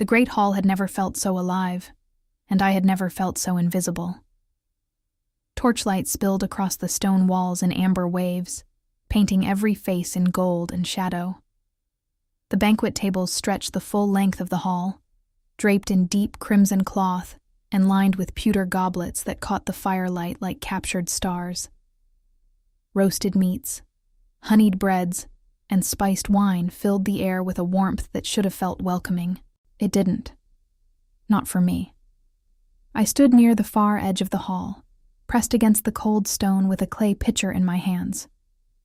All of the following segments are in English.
The great hall had never felt so alive, and I had never felt so invisible. Torchlight spilled across the stone walls in amber waves, painting every face in gold and shadow. The banquet tables stretched the full length of the hall, draped in deep crimson cloth and lined with pewter goblets that caught the firelight like captured stars. Roasted meats, honeyed breads, and spiced wine filled the air with a warmth that should have felt welcoming. It didn't. Not for me. I stood near the far edge of the hall, pressed against the cold stone with a clay pitcher in my hands,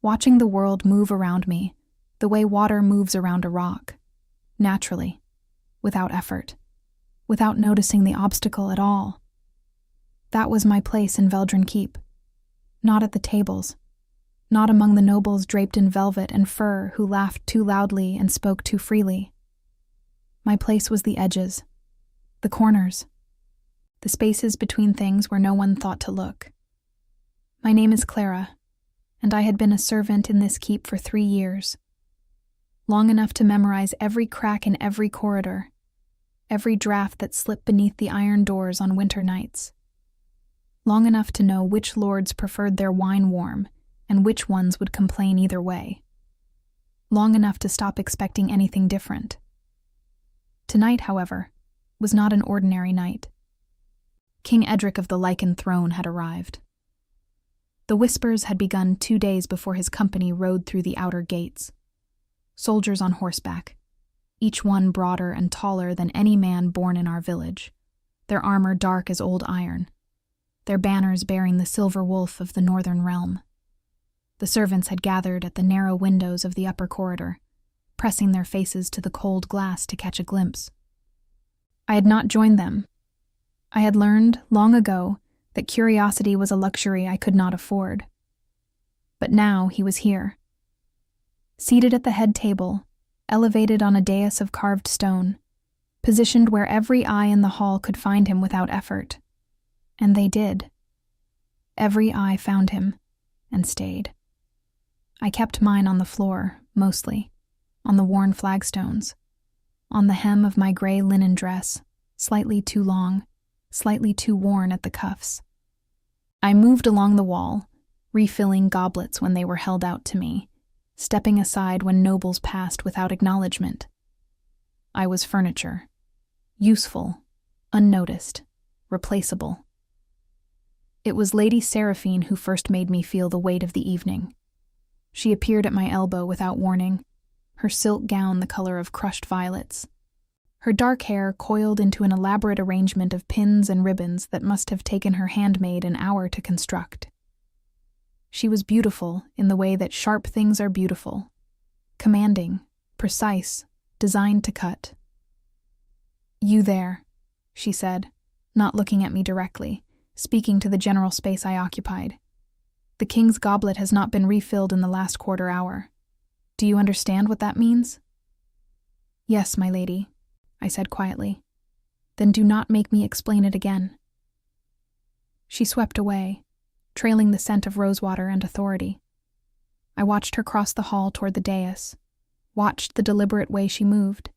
watching the world move around me the way water moves around a rock, naturally, without effort, without noticing the obstacle at all. That was my place in Veldren Keep. Not at the tables, not among the nobles draped in velvet and fur who laughed too loudly and spoke too freely. My place was the edges, the corners, the spaces between things where no one thought to look. My name is Clara, and I had been a servant in this keep for 3 years, long enough to memorize every crack in every corridor, every draft that slipped beneath the iron doors on winter nights, long enough to know which lords preferred their wine warm and which ones would complain either way, long enough to stop expecting anything different. Tonight, however, was not an ordinary night. King Edric of the Lycan throne had arrived. The whispers had begun 2 days before his company rode through the outer gates. Soldiers on horseback, each one broader and taller than any man born in our village, their armor dark as old iron, their banners bearing the silver wolf of the northern realm. The servants had gathered at the narrow windows of the upper corridor, pressing their faces to the cold glass to catch a glimpse. I had not joined them. I had learned, long ago, that curiosity was a luxury I could not afford. But now he was here. Seated at the head table, elevated on a dais of carved stone, positioned where every eye in the hall could find him without effort. And they did. Every eye found him, and stayed. I kept mine on the floor, mostly, on the worn flagstones, on the hem of my gray linen dress, slightly too long, slightly too worn at the cuffs. I moved along the wall, refilling goblets when they were held out to me, stepping aside when nobles passed without acknowledgement. I was furniture, useful, unnoticed, replaceable. It was Lady Seraphine who first made me feel the weight of the evening. She appeared at my elbow without warning, her silk gown the color of crushed violets, her dark hair coiled into an elaborate arrangement of pins and ribbons that must have taken her handmaid an hour to construct. She was beautiful in the way that sharp things are beautiful, commanding, precise, designed to cut. "You there," she said, not looking at me directly, speaking to the general space I occupied. "The king's goblet has not been refilled in the last quarter hour. Do you understand what that means?" "Yes, my lady," I said quietly. "Then do not make me explain it again." She swept away, trailing the scent of rosewater and authority. I watched her cross the hall toward the dais, watched the deliberate way she moved,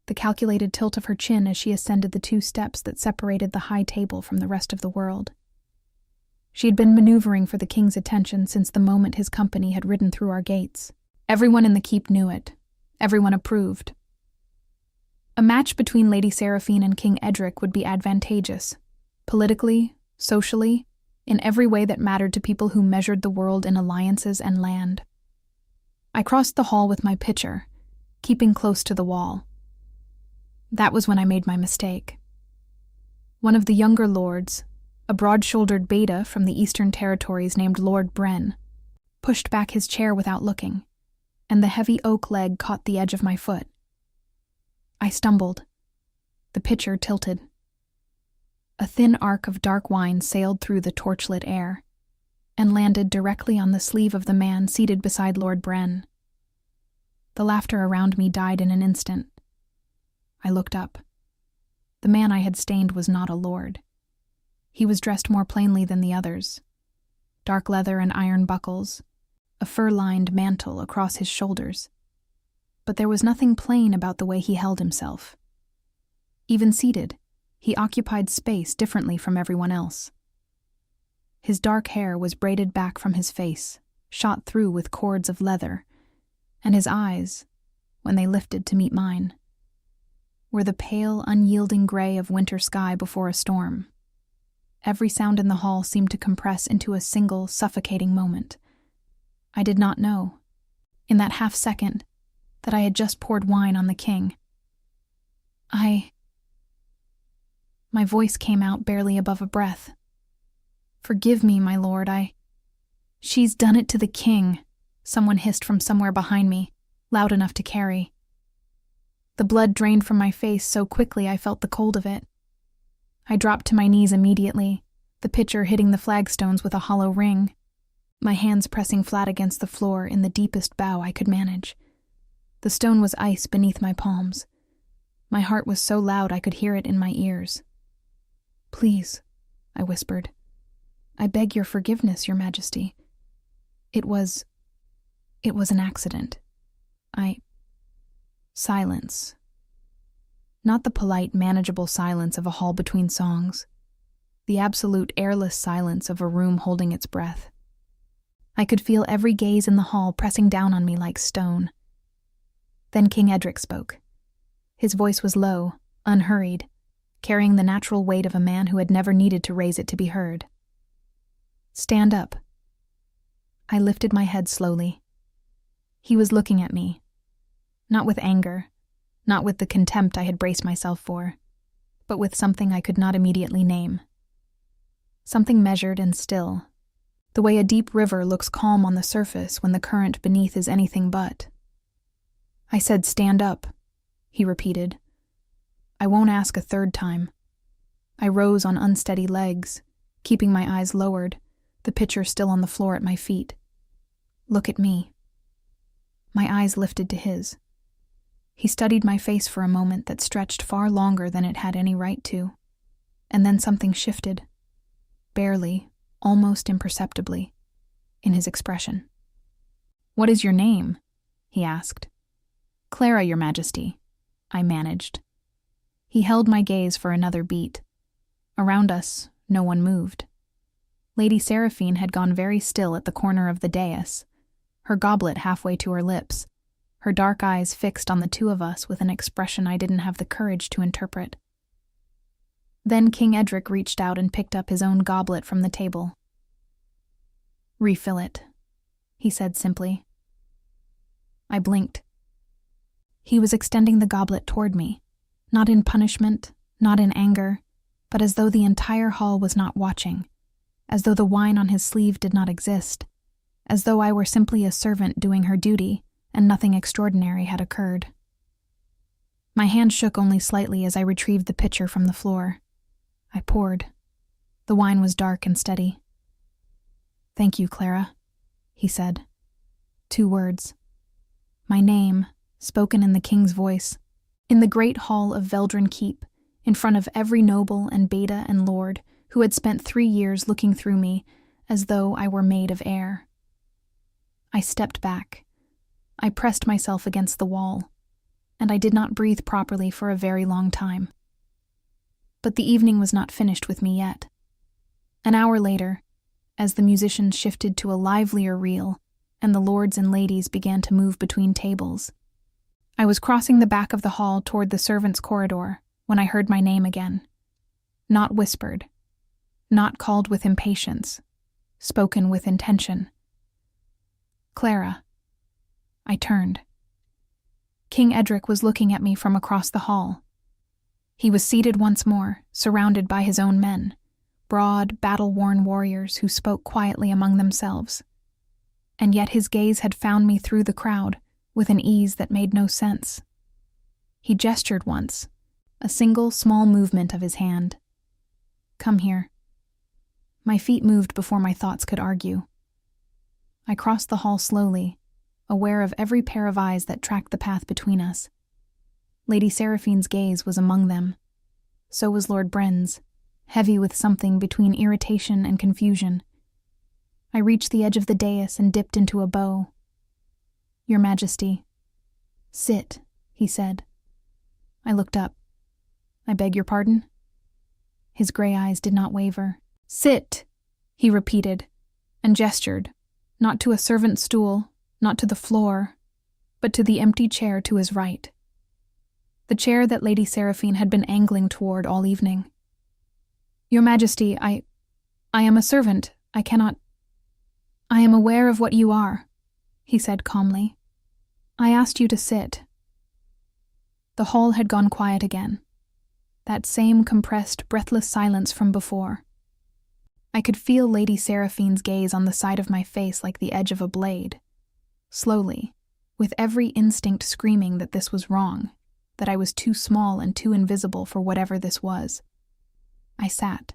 the calculated tilt of her chin as she ascended the 2 steps that separated the high table from the rest of the world. She had been maneuvering for the king's attention since the moment his company had ridden through our gates. Everyone in the keep knew it. Everyone approved. A match between Lady Seraphine and King Edric would be advantageous, politically, socially, in every way that mattered to people who measured the world in alliances and land. I crossed the hall with my pitcher, keeping close to the wall. That was when I made my mistake. One of the younger lords, a broad-shouldered beta from the Eastern Territories named Lord Bren, pushed back his chair without looking, and the heavy oak leg caught the edge of my foot. I stumbled. The pitcher tilted. A thin arc of dark wine sailed through the torchlit air and landed directly on the sleeve of the man seated beside Lord Bren. The laughter around me died in an instant. I looked up. The man I had stained was not a lord. He was dressed more plainly than the others. Dark leather and iron buckles, a fur-lined mantle across his shoulders. But there was nothing plain about the way he held himself. Even seated, he occupied space differently from everyone else. His dark hair was braided back from his face, shot through with cords of leather, and his eyes, when they lifted to meet mine, were the pale, unyielding gray of winter sky before a storm. Every sound in the hall seemed to compress into a single, suffocating moment. I did not know, in that half-second, that I had just poured wine on the king. My voice came out barely above a breath. "Forgive me, my lord, She's done it to the king," someone hissed from somewhere behind me, loud enough to carry. The blood drained from my face so quickly I felt the cold of it. I dropped to my knees immediately, the pitcher hitting the flagstones with a hollow ring, my hands pressing flat against the floor in the deepest bow I could manage. The stone was ice beneath my palms. My heart was so loud I could hear it in my ears. "Please," I whispered. "I beg your forgiveness, Your Majesty. It was an accident. Silence. Not the polite, manageable silence of a hall between songs. The absolute, airless silence of a room holding its breath. I could feel every gaze in the hall pressing down on me like stone. Then King Edric spoke. His voice was low, unhurried, carrying the natural weight of a man who had never needed to raise it to be heard. "Stand up." I lifted my head slowly. He was looking at me, not with anger, not with the contempt I had braced myself for, but with something I could not immediately name. Something measured and still, the way a deep river looks calm on the surface when the current beneath is anything but. "I said stand up," he repeated. "I won't ask a third time." I rose on unsteady legs, keeping my eyes lowered, the pitcher still on the floor at my feet. "Look at me." My eyes lifted to his. He studied my face for a moment that stretched far longer than it had any right to, and then something shifted, barely, almost imperceptibly, in his expression. "What is your name?" he asked. "Clara, Your Majesty," I managed. He held my gaze for another beat. Around us, no one moved. Lady Seraphine had gone very still at the corner of the dais, her goblet halfway to her lips, her dark eyes fixed on the two of us with an expression I didn't have the courage to interpret. Then King Edric reached out and picked up his own goblet from the table. "Refill it," he said simply. I blinked. He was extending the goblet toward me, not in punishment, not in anger, but as though the entire hall was not watching, as though the wine on his sleeve did not exist, as though I were simply a servant doing her duty and nothing extraordinary had occurred. My hand shook only slightly as I retrieved the pitcher from the floor. I poured. The wine was dark and steady. "Thank you, Clara," he said. 2 words. My name, spoken in the king's voice, in the great hall of Veldran Keep, in front of every noble and beta and lord who had spent 3 years looking through me as though I were made of air. I stepped back. I pressed myself against the wall, and I did not breathe properly for a very long time. But the evening was not finished with me yet. An hour later, as the musicians shifted to a livelier reel and the lords and ladies began to move between tables, I was crossing the back of the hall toward the servants' corridor when I heard my name again. Not whispered, not called with impatience, spoken with intention. "Clara." I turned. King Edric was looking at me from across the hall. He was seated once more, surrounded by his own men, broad, battle-worn warriors who spoke quietly among themselves. And yet his gaze had found me through the crowd with an ease that made no sense. He gestured once, a single small movement of his hand. "Come here." My feet moved before my thoughts could argue. I crossed the hall slowly, aware of every pair of eyes that tracked the path between us. Lady Seraphine's gaze was among them. So was Lord Bren's, heavy with something between irritation and confusion. I reached the edge of the dais and dipped into a bow. "Your Majesty." "Sit," he said. I looked up. I beg your pardon?" His gray eyes did not waver. "Sit," he repeated, and gestured, not to a servant's stool, not to the floor, but to the empty chair to his right. The chair that Lady Seraphine had been angling toward all evening. "Your Majesty, I am a servant. I cannot—" "I am aware of what you are," he said calmly. "I asked you to sit." The hall had gone quiet again. That same compressed, breathless silence from before. I could feel Lady Seraphine's gaze on the side of my face like the edge of a blade. Slowly, with every instinct screaming that this was wrong, that I was too small and too invisible for whatever this was, I sat.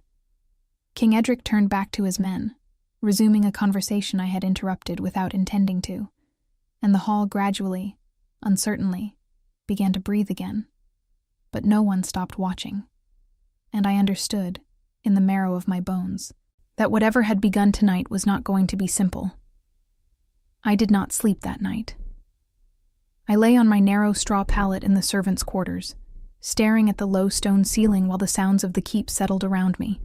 King Edric turned back to his men, resuming a conversation I had interrupted without intending to, and the hall gradually, uncertainly, began to breathe again. But no one stopped watching, and I understood, in the marrow of my bones, that whatever had begun tonight was not going to be simple. I did not sleep that night. I lay on my narrow straw pallet in the servants' quarters, staring at the low stone ceiling while the sounds of the keep settled around me.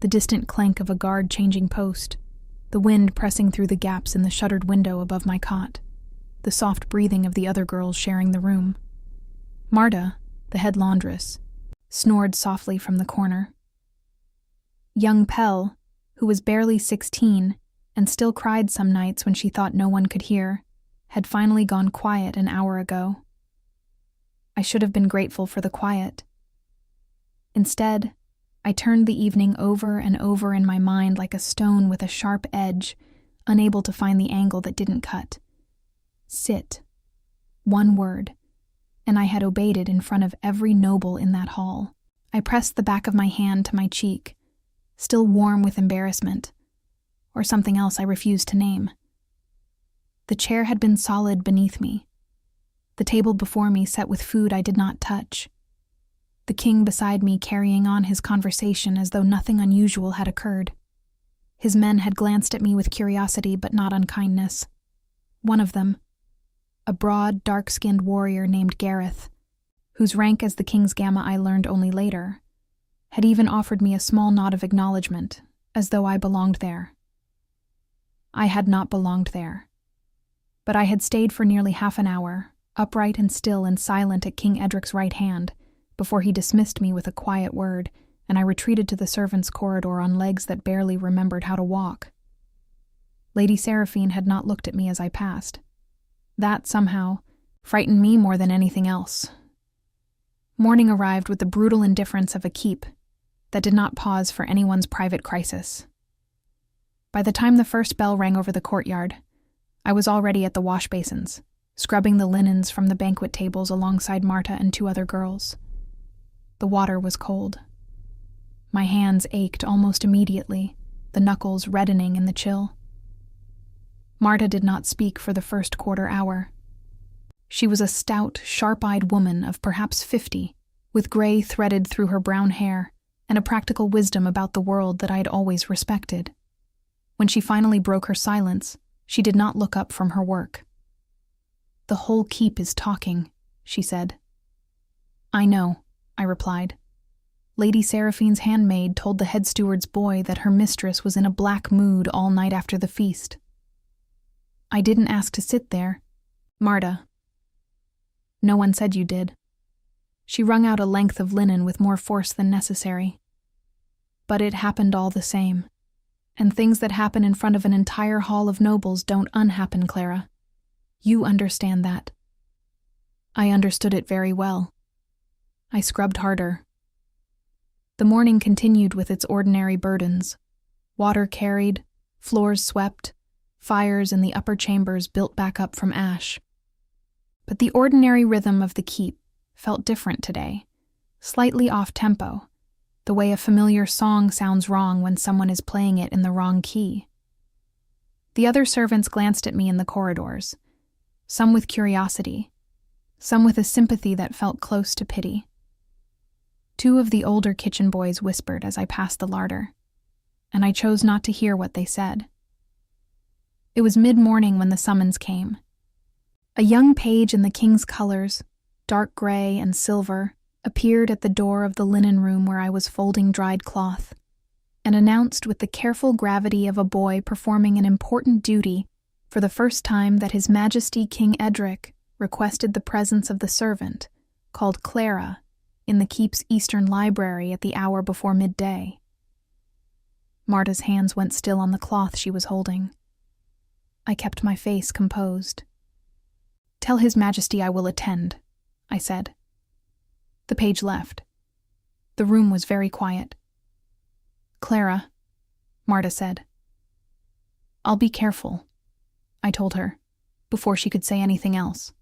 The distant clank of a guard changing post, the wind pressing through the gaps in the shuttered window above my cot, the soft breathing of the other girls sharing the room. Marta, the head laundress, snored softly from the corner. Young Pell, who was barely 16 and still cried some nights when she thought no one could hear, had finally gone quiet an hour ago. I should have been grateful for the quiet. Instead, I turned the evening over and over in my mind like a stone with a sharp edge, unable to find the angle that didn't cut. Sit. One word, and I had obeyed it in front of every noble in that hall. I pressed the back of my hand to my cheek, still warm with embarrassment, or something else I refused to name. The chair had been solid beneath me, the table before me set with food I did not touch, the king beside me carrying on his conversation as though nothing unusual had occurred. His men had glanced at me with curiosity but not unkindness. One of them, a broad, dark-skinned warrior named Gareth, whose rank as the king's gamma I learned only later, had even offered me a small nod of acknowledgement, as though I belonged there. I had not belonged there, but I had stayed for nearly half an hour, upright and still and silent at King Edric's right hand, before he dismissed me with a quiet word, and I retreated to the servants' corridor on legs that barely remembered how to walk. Lady Seraphine had not looked at me as I passed. That, somehow, frightened me more than anything else. Morning arrived with the brutal indifference of a keep that did not pause for anyone's private crisis. By the time the first bell rang over the courtyard, I was already at the wash basins, scrubbing the linens from the banquet tables alongside Marta and 2 other girls. The water was cold. My hands ached almost immediately, the knuckles reddening in the chill. Marta did not speak for the first quarter hour. She was a stout, sharp-eyed woman of perhaps 50, with gray threaded through her brown hair and a practical wisdom about the world that I had always respected. When she finally broke her silence, she did not look up from her work. "The whole keep is talking," she said. "I know," I replied. Lady Seraphine's handmaid told the head steward's boy that her mistress was in a black mood all night after the feast. "I didn't ask to sit there." "Marta." "No one said you did." She wrung out a length of linen with more force than necessary. "But it happened all the same. And things that happen in front of an entire hall of nobles don't unhappen, Clara. You understand that." I understood it very well. I scrubbed harder. The morning continued with its ordinary burdens. Water carried, floors swept, fires in the upper chambers built back up from ash. But the ordinary rhythm of the keep felt different today, slightly off-tempo, the way a familiar song sounds wrong when someone is playing it in the wrong key. The other servants glanced at me in the corridors, some with curiosity, some with a sympathy that felt close to pity. 2 of the older kitchen boys whispered as I passed the larder, and I chose not to hear what they said. It was mid-morning when the summons came. A young page in the king's colors, dark gray and silver, appeared at the door of the linen room where I was folding dried cloth, and announced with the careful gravity of a boy performing an important duty for the first time that His Majesty King Edric requested the presence of the servant, called Clara, in the keep's eastern library at the hour before midday. Marta's hands went still on the cloth she was holding. I kept my face composed. "Tell His Majesty I will attend," I said. The page left. The room was very quiet. "Clara," Marta said. "I'll be careful," I told her, before she could say anything else.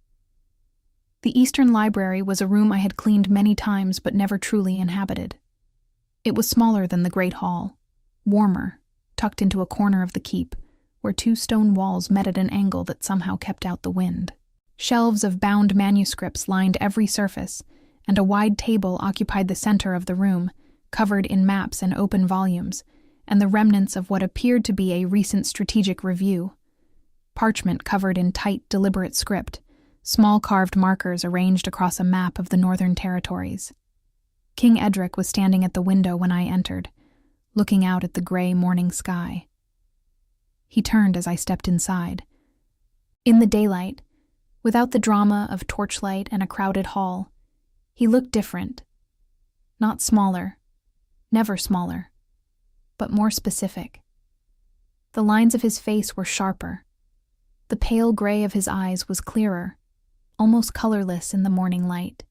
The Eastern Library was a room I had cleaned many times but never truly inhabited. It was smaller than the Great Hall, warmer, tucked into a corner of the keep, where two stone walls met at an angle that somehow kept out the wind. Shelves of bound manuscripts lined every surface, and a wide table occupied the center of the room, covered in maps and open volumes, and the remnants of what appeared to be a recent strategic review. Parchment covered in tight, deliberate script, small carved markers arranged across a map of the Northern Territories. King Edric was standing at the window when I entered, looking out at the gray morning sky. He turned as I stepped inside. In the daylight, without the drama of torchlight and a crowded hall, he looked different. Not smaller, never smaller, but more specific. The lines of his face were sharper. The pale gray of his eyes was clearer, almost colorless in the morning light.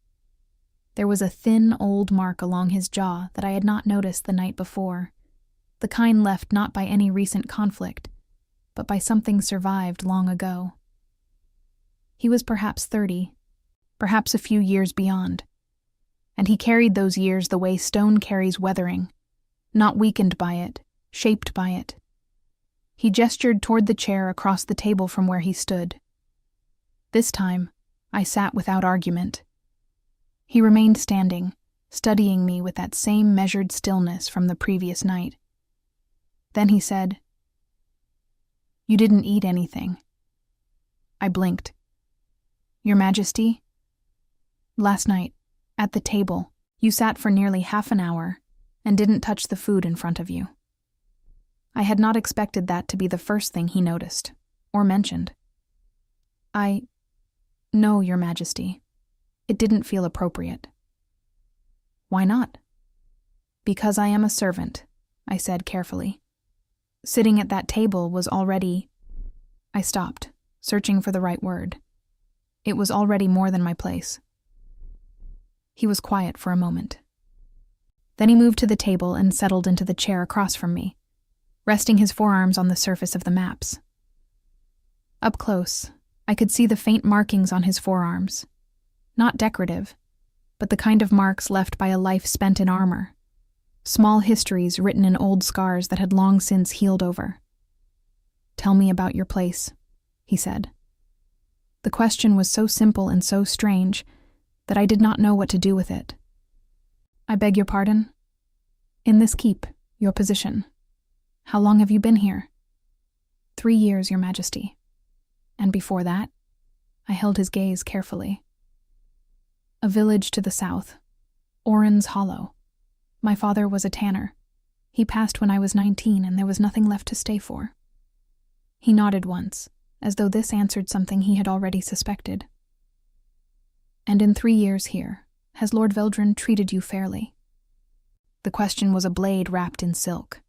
There was a thin, old mark along his jaw that I had not noticed the night before, the kind left not by any recent conflict, but by something survived long ago. He was perhaps 30, perhaps a few years beyond, and he carried those years the way stone carries weathering, not weakened by it, shaped by it. He gestured toward the chair across the table from where he stood. This time, I sat without argument. He remained standing, studying me with that same measured stillness from the previous night. Then he said, "You didn't eat anything." I blinked. "Your Majesty? Last night, at the table, you sat for nearly half an hour and didn't touch the food in front of you." I had not expected that to be the first thing he noticed, or mentioned. "No, Your Majesty. It didn't feel appropriate." "Why not?" "Because I am a servant," I said carefully. Sitting at that table was already... I stopped, searching for the right word. It was already more than my place. He was quiet for a moment. Then he moved to the table and settled into the chair across from me, resting his forearms on the surface of the maps. Up close, I could see the faint markings on his forearms. Not decorative, but the kind of marks left by a life spent in armor. Small histories written in old scars that had long since healed over. "Tell me about your place," he said. The question was so simple and so strange that I did not know what to do with it. "I beg your pardon?" "In this keep, your position. How long have you been here?" 3 years, Your Majesty." "And before that?" I held his gaze carefully. "A village to the south, Oren's Hollow. My father was a tanner. He passed when I was 19 and there was nothing left to stay for." He nodded once, as though this answered something he had already suspected. "And in 3 years here, has Lord Veldren treated you fairly?" The question was a blade wrapped in silk.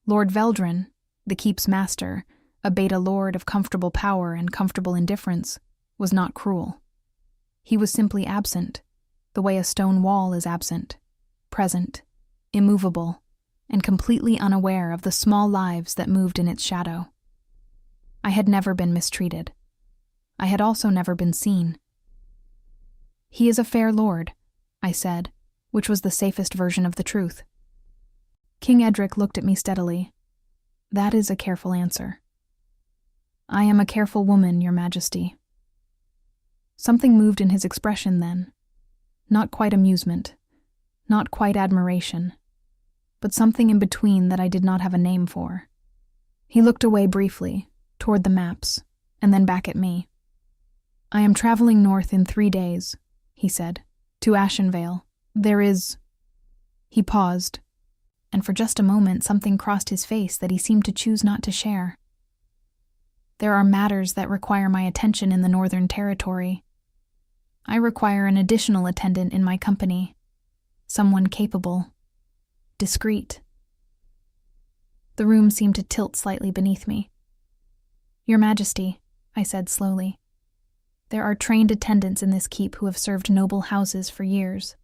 Lord Veldren, the keep's master, a beta lord of comfortable power and comfortable indifference, was not cruel. He was simply absent, the way a stone wall is absent, present, immovable, and completely unaware of the small lives that moved in its shadow. I had never been mistreated. I had also never been seen. "He is a fair lord," I said, which was the safest version of the truth. King Edric looked at me steadily. "That is a careful answer." "I am a careful woman, Your Majesty." Something moved in his expression then. Not quite amusement, not quite admiration, but something in between that I did not have a name for. He looked away briefly, toward the maps, and then back at me. "I am traveling north in 3 days," he said, To Ashenvale. There is—" He paused, and for just a moment something crossed his face that he seemed to choose not to share. "There are matters that require my attention in the Northern Territory. I require an additional attendant in my company, someone capable, discreet." The room seemed to tilt slightly beneath me. "Your Majesty," I said slowly, "there are trained attendants in this keep who have served noble houses for years.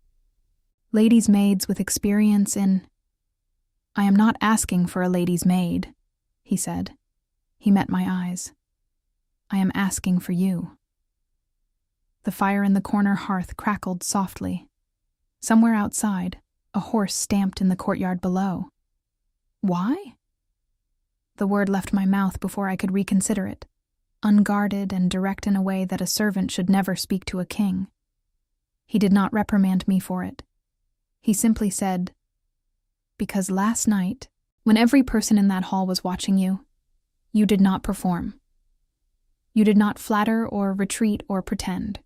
Ladies' maids with experience in—" "I am not asking for a lady's maid," he said. He met my eyes. "I am asking for you." The fire in the corner hearth crackled softly. Somewhere outside, a horse stamped in the courtyard below. "Why?" The word left my mouth before I could reconsider it, unguarded and direct in a way that a servant should never speak to a king. He did not reprimand me for it. He simply said, "Because last night, when every person in that hall was watching you, you did not perform. You did not flatter or retreat or pretend.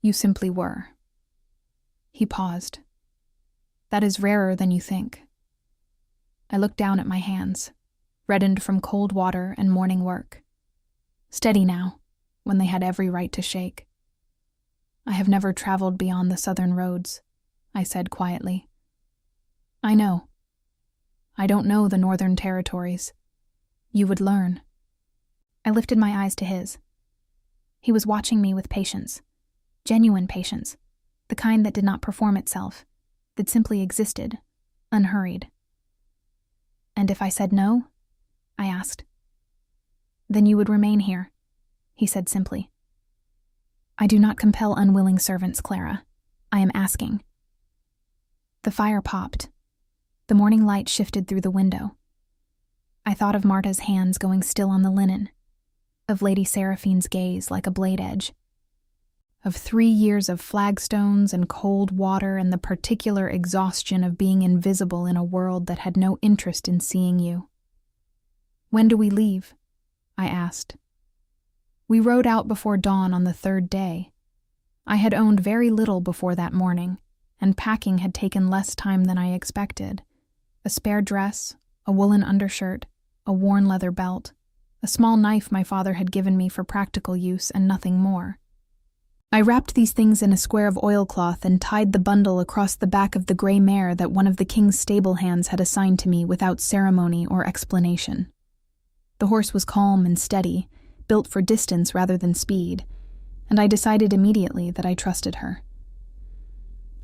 You simply were." He paused. "That is rarer than you think." I looked down at my hands, reddened from cold water and morning work. Steady now, when they had every right to shake. "I have never traveled beyond the southern roads," I said quietly. "I know. I don't know the Northern Territories. You would learn." I lifted my eyes to his. He was watching me with patience, genuine patience, the kind that did not perform itself, that simply existed, unhurried. "And if I said no?" I asked. "Then you would remain here," he said simply. "I do not compel unwilling servants, Clara. I am asking." The fire popped. The morning light shifted through the window. I thought of Marta's hands going still on the linen, of Lady Seraphine's gaze like a blade edge, of 3 years of flagstones and cold water and the particular exhaustion of being invisible in a world that had no interest in seeing you. "When do we leave?" I asked. We rode out before dawn on the 3rd day. I had owned very little before that morning, and packing had taken less time than I expected. A spare dress, a woolen undershirt, a worn leather belt, a small knife my father had given me for practical use, and nothing more. I wrapped these things in a square of oilcloth and tied the bundle across the back of the gray mare that one of the king's stable hands had assigned to me without ceremony or explanation. The horse was calm and steady, built for distance rather than speed, and I decided immediately that I trusted her.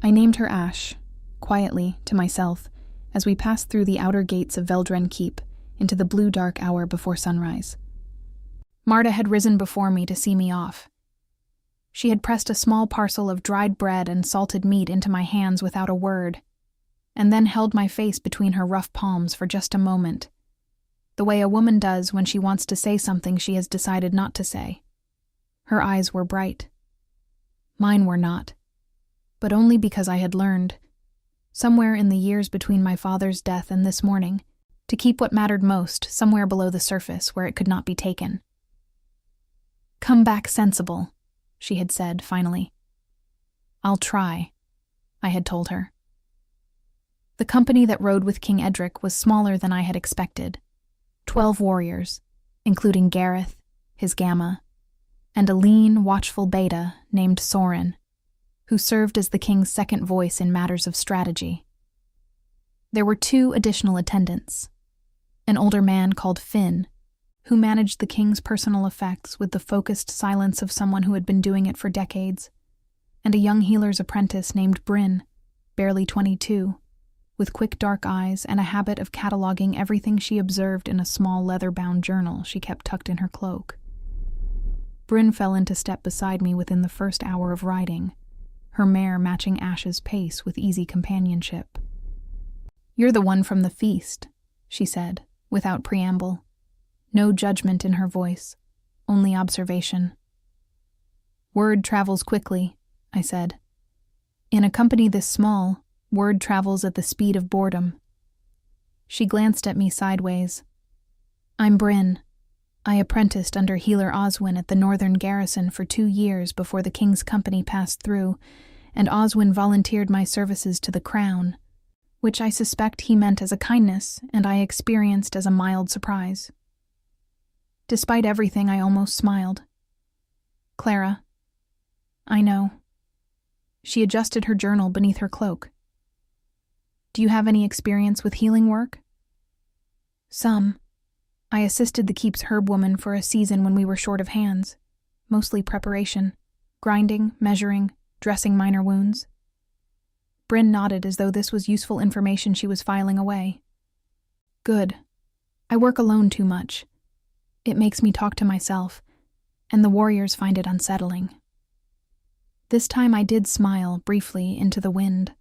I named her Ash, quietly, to myself, as we passed through the outer gates of Veldren Keep into the blue dark hour before sunrise. Marta had risen before me to see me off. She had pressed a small parcel of dried bread and salted meat into my hands without a word, and then held my face between her rough palms for just a moment, the way a woman does when she wants to say something she has decided not to say. Her eyes were bright. Mine were not, but only because I had learned, somewhere in the years between my father's death and this morning, to keep what mattered most somewhere below the surface where it could not be taken. "Come back sensible," she had said finally. "I'll try," I had told her. The company that rode with King Edric was smaller than I had expected. 12 warriors, including Gareth, his Gamma, and a lean, watchful beta named Soren, who served as the king's second voice in matters of strategy. There were 2 additional attendants, an older man called Finn, who managed the king's personal effects with the focused silence of someone who had been doing it for decades, and a young healer's apprentice named Bryn, barely 22, with quick dark eyes and a habit of cataloging everything she observed in a small leather-bound journal she kept tucked in her cloak. Bryn fell into step beside me within the first hour of riding, her mare matching Ash's pace with easy companionship. "You're the one from the feast," she said, without preamble. No judgment in her voice, only observation. "Word travels quickly," I said. "In a company this small, word travels at the speed of boredom." She glanced at me sideways. "I'm Bryn. I apprenticed under Healer Oswin at the Northern Garrison for 2 years before the King's company passed through, and Oswin volunteered my services to the crown, which I suspect he meant as a kindness and I experienced as a mild surprise. Despite everything, I almost smiled. Clara. I know. She adjusted her journal beneath her cloak. Do you have any experience with healing work? Some. I assisted the keep's herb woman for a season when we were short of hands, mostly preparation, grinding, measuring, dressing minor wounds. Bryn nodded as though this was useful information she was filing away. Good. I work alone too much. It makes me talk to myself, and the warriors find it unsettling. This time I did smile briefly into the wind.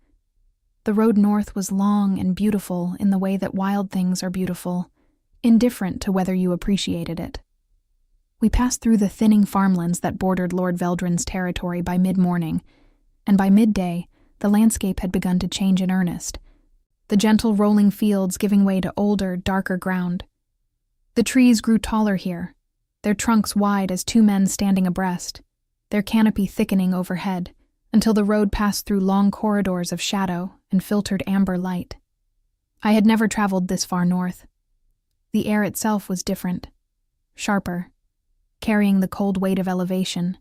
The road north was long and beautiful in the way that wild things are beautiful, indifferent to whether you appreciated it. We passed through the thinning farmlands that bordered Lord Veldrin's territory by mid-morning, and by midday, the landscape had begun to change in earnest, the gentle rolling fields giving way to older, darker ground. The trees grew taller here, their trunks wide as two men standing abreast, their canopy thickening overhead, until the road passed through long corridors of shadow and filtered amber light. I had never traveled this far north. The air itself was different, sharper, carrying the cold weight of elevation,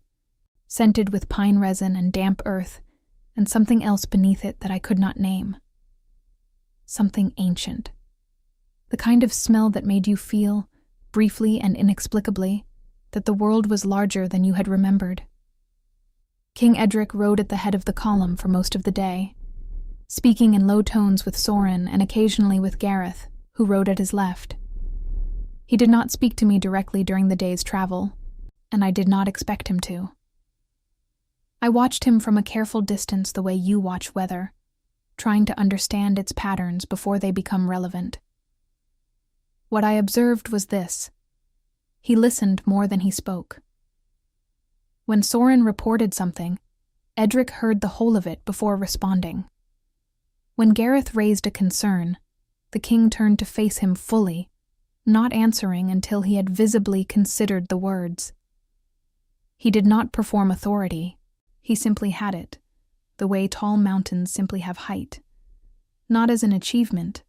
scented with pine resin and damp earth, and something else beneath it that I could not name. Something ancient. The kind of smell that made you feel, briefly and inexplicably, that the world was larger than you had remembered. King Edric rode at the head of the column for most of the day, speaking in low tones with Soren and occasionally with Gareth, who rode at his left. He did not speak to me directly during the day's travel, and I did not expect him to. I watched him from a careful distance the way you watch weather, trying to understand its patterns before they become relevant. What I observed was this. He listened more than he spoke. When Soren reported something, Edric heard the whole of it before responding. When Gareth raised a concern, the king turned to face him fully, not answering until he had visibly considered the words. He did not perform authority, he simply had it, the way tall mountains simply have height, not as an achievement,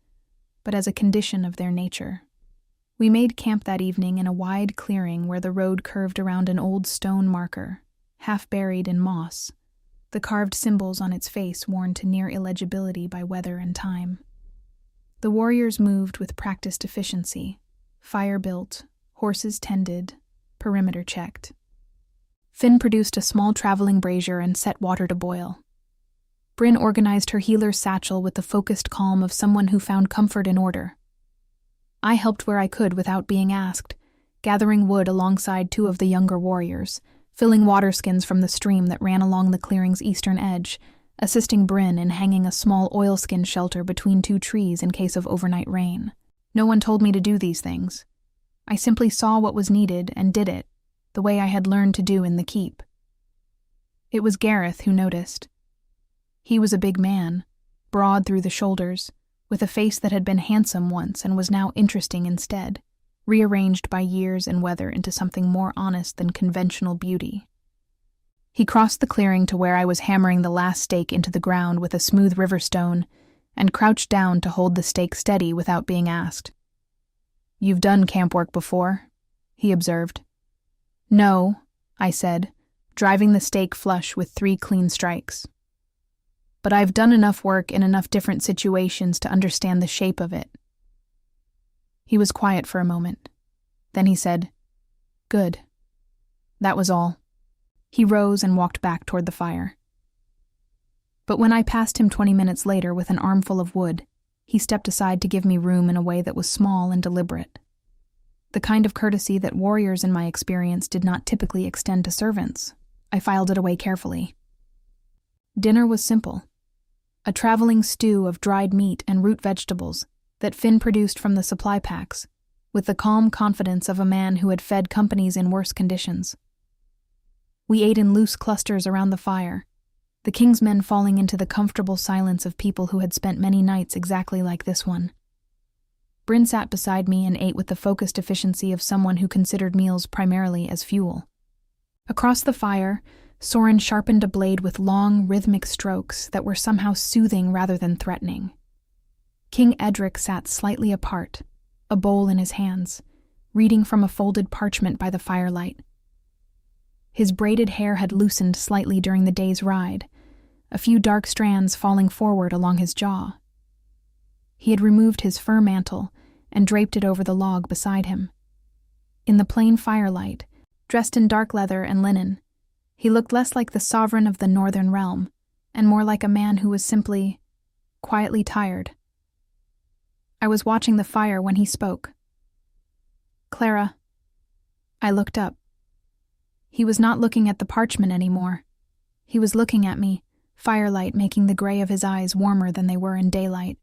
but as a condition of their nature. We made camp that evening in a wide clearing where the road curved around an old stone marker, half buried in moss, the carved symbols on its face worn to near illegibility by weather and time. The warriors moved with practiced efficiency, fire built, horses tended, perimeter checked. Finn produced a small traveling brazier and set water to boil. Bryn organized her healer's satchel with the focused calm of someone who found comfort in order. I helped where I could without being asked, gathering wood alongside two of the younger warriors, filling water skins from the stream that ran along the clearing's eastern edge, assisting Bryn in hanging a small oilskin shelter between two trees in case of overnight rain. No one told me to do these things. I simply saw what was needed and did it, the way I had learned to do in the keep. It was Gareth who noticed. He was a big man, broad through the shoulders, with a face that had been handsome once and was now interesting instead, rearranged by years and weather into something more honest than conventional beauty. He crossed the clearing to where I was hammering the last stake into the ground with a smooth river stone, and crouched down to hold the stake steady without being asked. "You've done camp work before?" he observed. "No," I said, driving the stake flush with 3 clean strikes. "But I've done enough work in enough different situations to understand the shape of it." He was quiet for a moment. Then he said, "Good." That was all. He rose and walked back toward the fire. But when I passed him 20 minutes later with an armful of wood, he stepped aside to give me room in a way that was small and deliberate. The kind of courtesy that warriors in my experience did not typically extend to servants. I filed it away carefully. Dinner was simple. A traveling stew of dried meat and root vegetables that Finn produced from the supply packs, with the calm confidence of a man who had fed companies in worse conditions. We ate in loose clusters around the fire, the king's men falling into the comfortable silence of people who had spent many nights exactly like this one. Bryn sat beside me and ate with the focused efficiency of someone who considered meals primarily as fuel. Across the fire, Soren sharpened a blade with long, rhythmic strokes that were somehow soothing rather than threatening. King Edric sat slightly apart, a bowl in his hands, reading from a folded parchment by the firelight. His braided hair had loosened slightly during the day's ride, a few dark strands falling forward along his jaw. He had removed his fur mantle and draped it over the log beside him. In the plain firelight, dressed in dark leather and linen, he looked less like the sovereign of the northern realm, and more like a man who was simply, quietly tired. I was watching the fire when he spoke. "Clara." I looked up. He was not looking at the parchment anymore. He was looking at me, firelight making the gray of his eyes warmer than they were in daylight.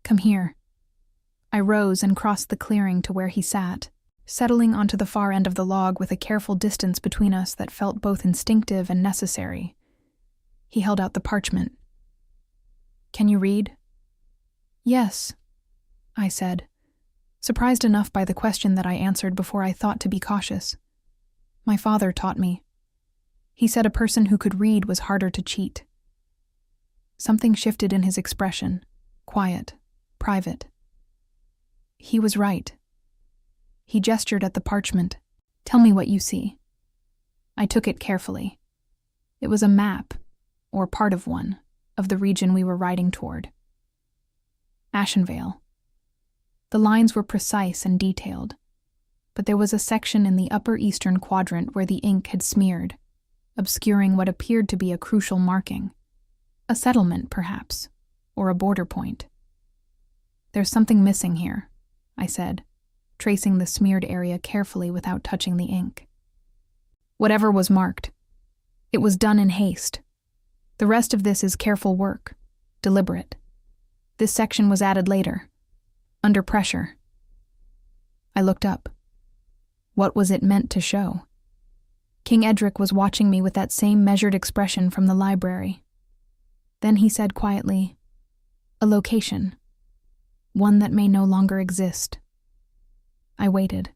"Come here." I rose and crossed the clearing to where he sat, settling onto the far end of the log with a careful distance between us that felt both instinctive and necessary. He held out the parchment. "Can you read?" "Yes," I said, surprised enough by the question that I answered before I thought to be cautious. "My father taught me. He said a person who could read was harder to cheat." Something shifted in his expression, quiet, private. He was right. He gestured at the parchment. "Tell me what you see." I took it carefully. It was a map, or part of one, of the region we were riding toward. Ashenvale. The lines were precise and detailed, but there was a section in the upper eastern quadrant where the ink had smeared, obscuring what appeared to be a crucial marking. A settlement, perhaps, or a border point. "There's something missing here," I said, tracing the smeared area carefully without touching the ink. "Whatever was marked. It was done in haste. The rest of this is careful work, deliberate. This section was added later, under pressure." I looked up. What was it meant to show? King Edric was watching me with that same measured expression from the library. Then he said quietly, "A location. One that may no longer exist." I waited.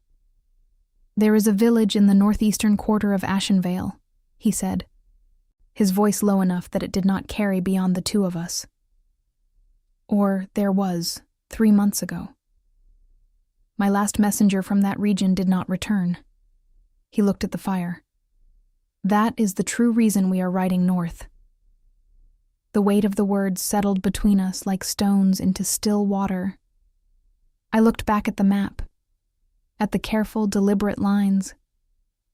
"There is a village in the northeastern quarter of Ashenvale," he said, his voice low enough that it did not carry beyond the two of us. "Or there was, 3 months ago. My last messenger from that region did not return." He looked at the fire. "That is the true reason we are riding north." The weight of the words settled between us like stones into still water. I looked back at the map, at the careful, deliberate lines,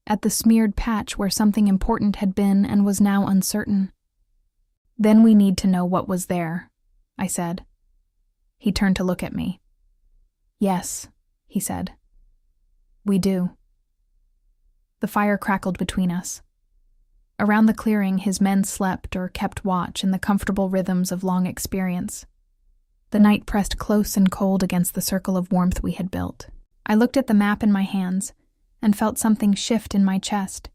at the smeared patch where something important had been and was now uncertain. "Then we need to know what was there," I said. He turned to look at me. "Yes," he said. "We do." The fire crackled between us. Around the clearing, his men slept or kept watch in the comfortable rhythms of long experience. The night pressed close and cold against the circle of warmth we had built. I looked at the map in my hands and felt something shift in my chest.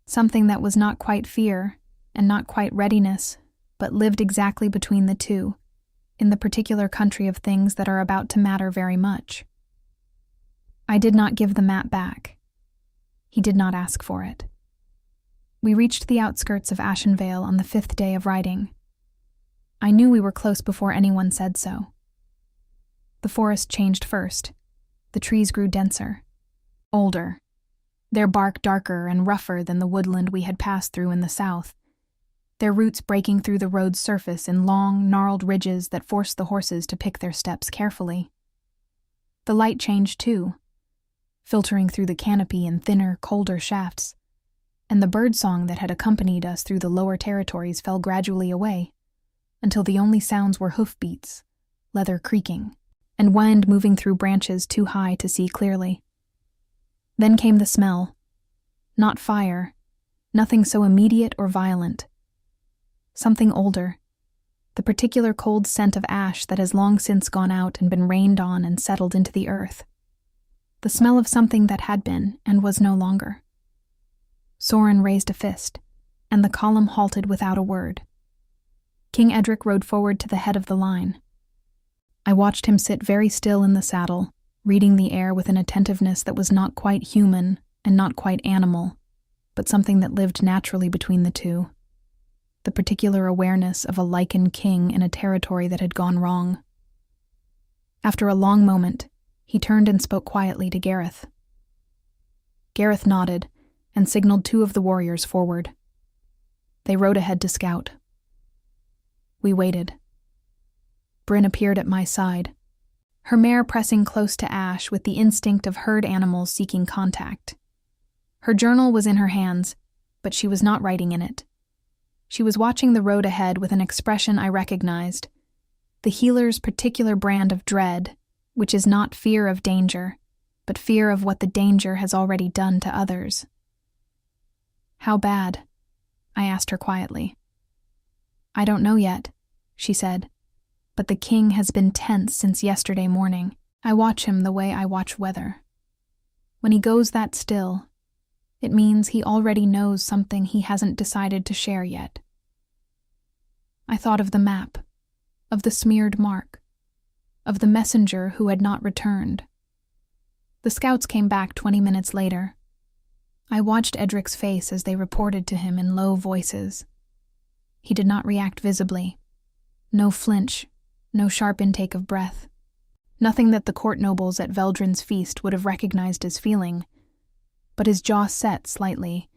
Something that was not quite fear and not quite readiness, but lived exactly between the two, in the particular country of things that are about to matter very much. I did not give the map back. He did not ask for it. We reached the outskirts of Ashenvale on the 5th day of riding. I knew we were close before anyone said so. The forest changed first. The trees grew denser, older, their bark darker and rougher than the woodland we had passed through in the south, their roots breaking through the road's surface in long, gnarled ridges that forced the horses to pick their steps carefully. The light changed too, filtering through the canopy in thinner, colder shafts, and the birdsong that had accompanied us through the lower territories fell gradually away, until the only sounds were hoofbeats, leather creaking, and wind moving through branches too high to see clearly. Then came the smell. Not fire, nothing so immediate or violent. Something older, the particular cold scent of ash that has long since gone out and been rained on and settled into the earth. The smell of something that had been and was no longer. Soren raised a fist, and the column halted without a word. King Edric rode forward to the head of the line. I watched him sit very still in the saddle, reading the air with an attentiveness that was not quite human and not quite animal, but something that lived naturally between the two. The particular awareness of a Lycan king in a territory that had gone wrong. After a long moment, he turned and spoke quietly to Gareth. Gareth nodded and signaled two of the warriors forward. They rode ahead to scout. We waited. Bryn appeared at my side, her mare pressing close to Ash with the instinct of herd animals seeking contact. Her journal was in her hands, but she was not writing in it. She was watching the road ahead with an expression I recognized, the healer's particular brand of dread, which is not fear of danger, but fear of what the danger has already done to others. "How bad?" I asked her quietly. "I don't know yet," she said, "but the king has been tense since yesterday morning. I watch him the way I watch weather. When he goes that still, it means he already knows something he hasn't decided to share yet." I thought of the map, of the smeared mark, of the messenger who had not returned. The scouts came back 20 minutes later. I watched Edric's face as they reported to him in low voices. He did not react visibly. No flinch, no sharp intake of breath. Nothing that the court nobles at Veldrin's feast would have recognized as feeling, but his jaw set slightly,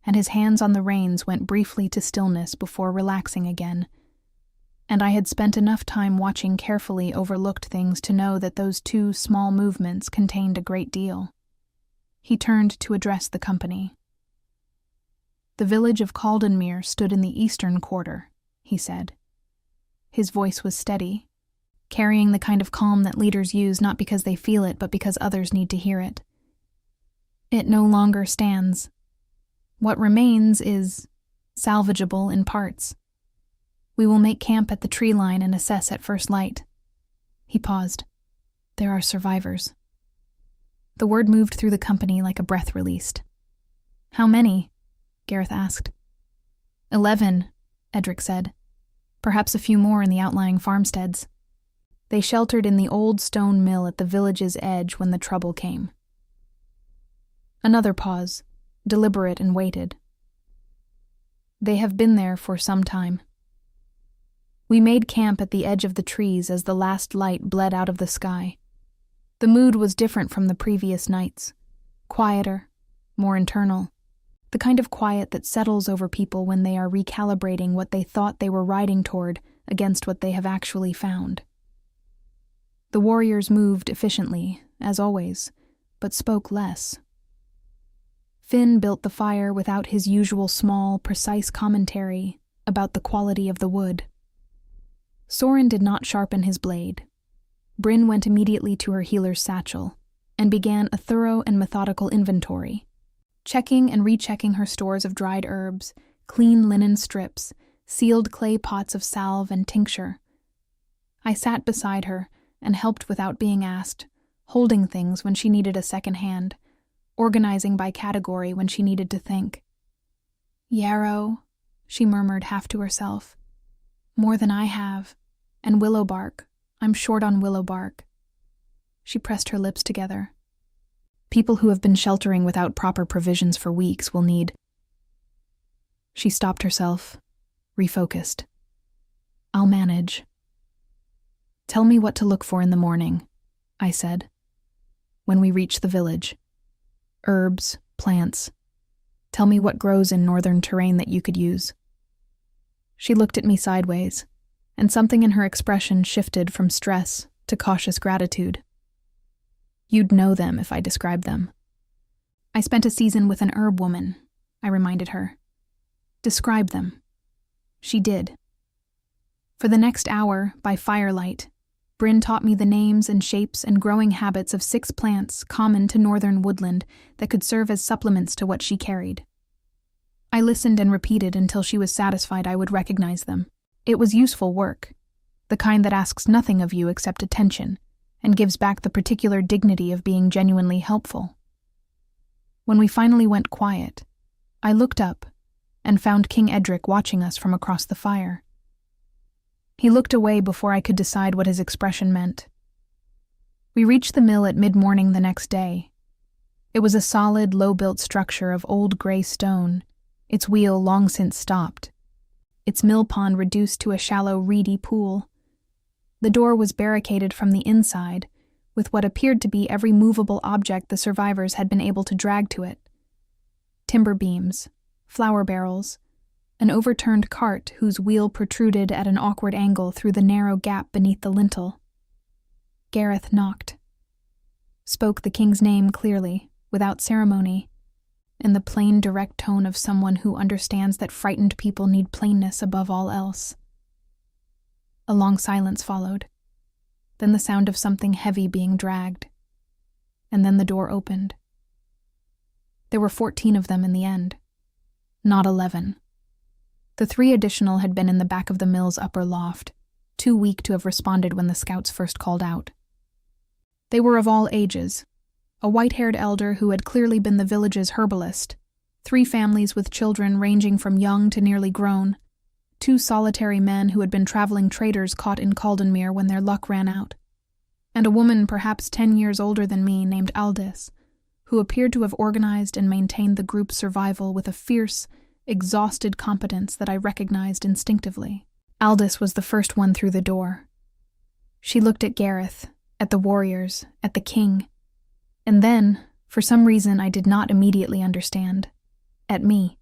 and his hands on the reins went briefly to stillness before relaxing again. And I had spent enough time watching carefully overlooked things to know that those two small movements contained a great deal. He turned to address the company. "The village of Caldenmere stood in the eastern quarter," he said. His voice was steady, carrying the kind of calm that leaders use not because they feel it, but because others need to hear it. "It no longer stands. What remains is salvageable in parts. We will make camp at the tree line and assess at first light." He paused. "There are survivors." The word moved through the company like a breath released. "How many?" Gareth asked. 11, Edric said. "Perhaps a few more in the outlying farmsteads. They sheltered in the old stone mill at the village's edge when the trouble came." Another pause, deliberate and weighted. "They have been there for some time." We made camp at the edge of the trees as the last light bled out of the sky. The mood was different from the previous nights. Quieter, more internal. The kind of quiet that settles over people when they are recalibrating what they thought they were riding toward against what they have actually found. The warriors moved efficiently, as always, but spoke less. Finn built the fire without his usual small, precise commentary about the quality of the wood. Soren did not sharpen his blade. Bryn went immediately to her healer's satchel and began a thorough and methodical inventory, checking and rechecking her stores of dried herbs, clean linen strips, sealed clay pots of salve and tincture. I sat beside her and helped without being asked, holding things when she needed a second hand, organizing by category when she needed to think. "Yarrow," she murmured half to herself. "More than I have. And willow bark. I'm short on willow bark." She pressed her lips together. "People who have been sheltering without proper provisions for weeks will need..." She stopped herself, refocused. "I'll manage." "Tell me what to look for in the morning," I said. "When we reach the village. Herbs, plants. Tell me what grows in northern terrain that you could use." She looked at me sideways, and something in her expression shifted from stress to cautious gratitude. "You'd know them if I described them." "I spent a season with an herb woman," I reminded her. "Describe them." She did. For the next hour, by firelight, Bryn taught me the names and shapes and growing habits of 6 plants common to northern woodland that could serve as supplements to what she carried. I listened and repeated until she was satisfied I would recognize them. It was useful work, the kind that asks nothing of you except attention, and gives back the particular dignity of being genuinely helpful. When we finally went quiet, I looked up and found King Edric watching us from across the fire. He looked away before I could decide what his expression meant. We reached the mill at mid-morning the next day. It was a solid, low-built structure of old gray stone, its wheel long since stopped, its mill pond reduced to a shallow, reedy pool. The door was barricaded from the inside, with what appeared to be every movable object the survivors had been able to drag to it. Timber beams, flour barrels, an overturned cart whose wheel protruded at an awkward angle through the narrow gap beneath the lintel. Gareth knocked. Spoke the king's name clearly, without ceremony, in the plain, direct tone of someone who understands that frightened people need plainness above all else. A long silence followed, then the sound of something heavy being dragged, and then the door opened. There were 14 of them in the end, not 11. The 3 additional had been in the back of the mill's upper loft, too weak to have responded when the scouts first called out. They were of all ages. A white-haired elder who had clearly been the village's herbalist, 3 families with children ranging from young to nearly grown, 2 solitary men who had been traveling traders caught in Caldenmere when their luck ran out, and a woman perhaps 10 years older than me named Aldis, who appeared to have organized and maintained the group's survival with a fierce, exhausted competence that I recognized instinctively. Aldis was the first one through the door. She looked at Gareth, at the warriors, at the king, and then, for some reason I did not immediately understand, at me.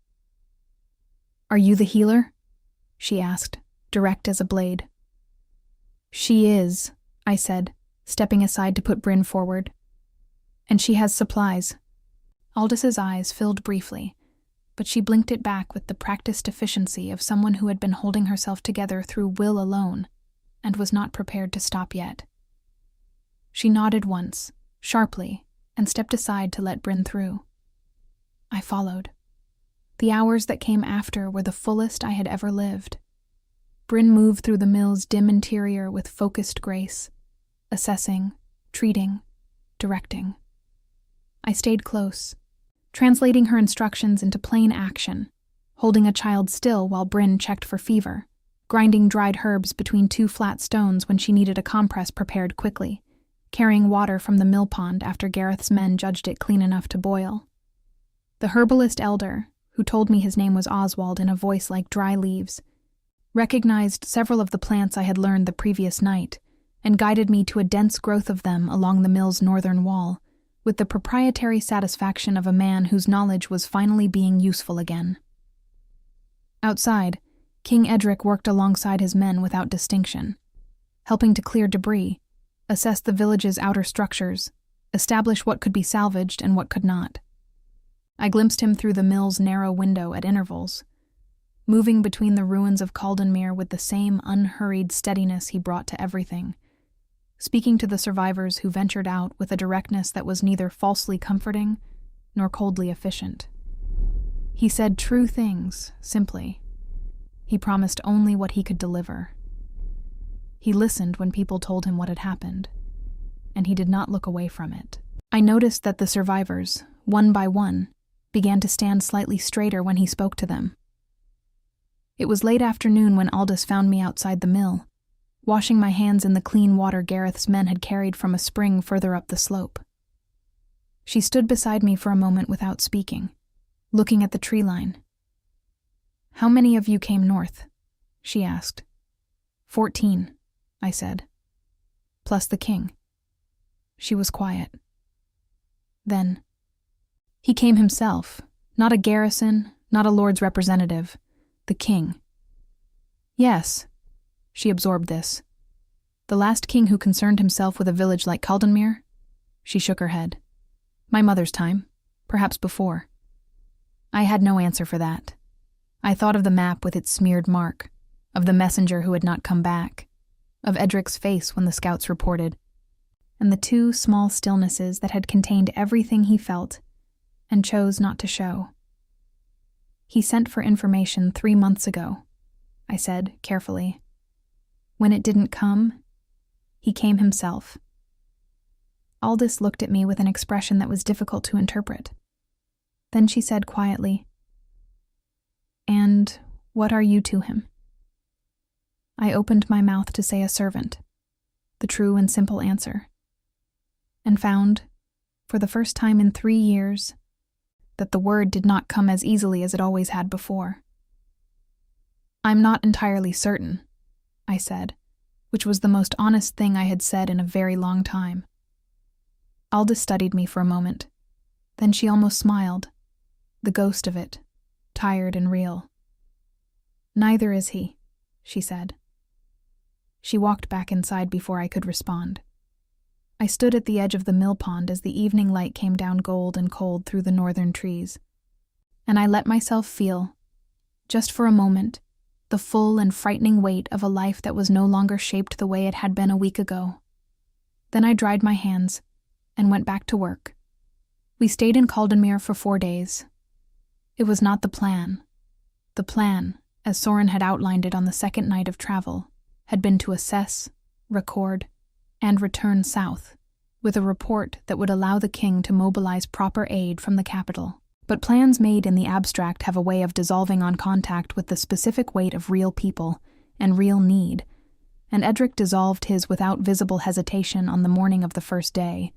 "Are you the healer?" she asked, direct as a blade. "She is," I said, stepping aside to put Bryn forward. "And she has supplies." Aldis's eyes filled briefly, but she blinked it back with the practiced efficiency of someone who had been holding herself together through will alone, and was not prepared to stop yet. She nodded once, sharply, and stepped aside to let Bryn through. I followed. The hours that came after were the fullest I had ever lived. Bryn moved through the mill's dim interior with focused grace, assessing, treating, directing. I stayed close, translating her instructions into plain action, holding a child still while Bryn checked for fever, grinding dried herbs between 2 flat stones when she needed a compress prepared quickly, carrying water from the mill pond after Gareth's men judged it clean enough to boil. The herbalist elder, who told me his name was Oswald in a voice like dry leaves, recognized several of the plants I had learned the previous night and guided me to a dense growth of them along the mill's northern wall, with the proprietary satisfaction of a man whose knowledge was finally being useful again. Outside, King Edric worked alongside his men without distinction, helping to clear debris, assess the village's outer structures, establish what could be salvaged and what could not. I glimpsed him through the mill's narrow window at intervals, moving between the ruins of Caldenmere with the same unhurried steadiness he brought to everything, speaking to the survivors who ventured out with a directness that was neither falsely comforting nor coldly efficient. He said true things, simply. He promised only what he could deliver. He listened when people told him what had happened, and he did not look away from it. I noticed that the survivors, one by one, began to stand slightly straighter when he spoke to them. It was late afternoon when Aldis found me outside the mill, washing my hands in the clean water Gareth's men had carried from a spring further up the slope. She stood beside me for a moment without speaking, looking at the tree line. "How many of you came north?" she asked. 14, I said. "Plus the king." She was quiet. Then, "He came himself, not a garrison, not a lord's representative, the king." "Yes," she absorbed this. "The last king who concerned himself with a village like Caldenmere?" She shook her head. "My mother's time, perhaps before." I had no answer for that. I thought of the map with its smeared mark, of the messenger who had not come back, of Edric's face when the scouts reported, and the 2 small stillnesses that had contained everything he felt and chose not to show. "He sent for information 3 months ago," I said carefully. "When it didn't come, he came himself." Aldis looked at me with an expression that was difficult to interpret. Then she said quietly, "And what are you to him?" I opened my mouth to say a servant, the true and simple answer, and found, for the first time in 3 years, that the word did not come as easily as it always had before. "I'm not entirely certain," I said, which was the most honest thing I had said in a very long time. Aldous studied me for a moment. Then she almost smiled, the ghost of it, tired and real. "Neither is he," she said. She walked back inside before I could respond. I stood at the edge of the mill pond as the evening light came down gold and cold through the northern trees, and I let myself feel, just for a moment, the full and frightening weight of a life that was no longer shaped the way it had been a week ago. Then I dried my hands and went back to work. We stayed in Caldenmere for 4 days. It was not the plan. The plan, as Soren had outlined it on the second night of travel, had been to assess, record, and return south, with a report that would allow the king to mobilize proper aid from the capital. But plans made in the abstract have a way of dissolving on contact with the specific weight of real people and real need, and Edric dissolved his without visible hesitation on the morning of the first day,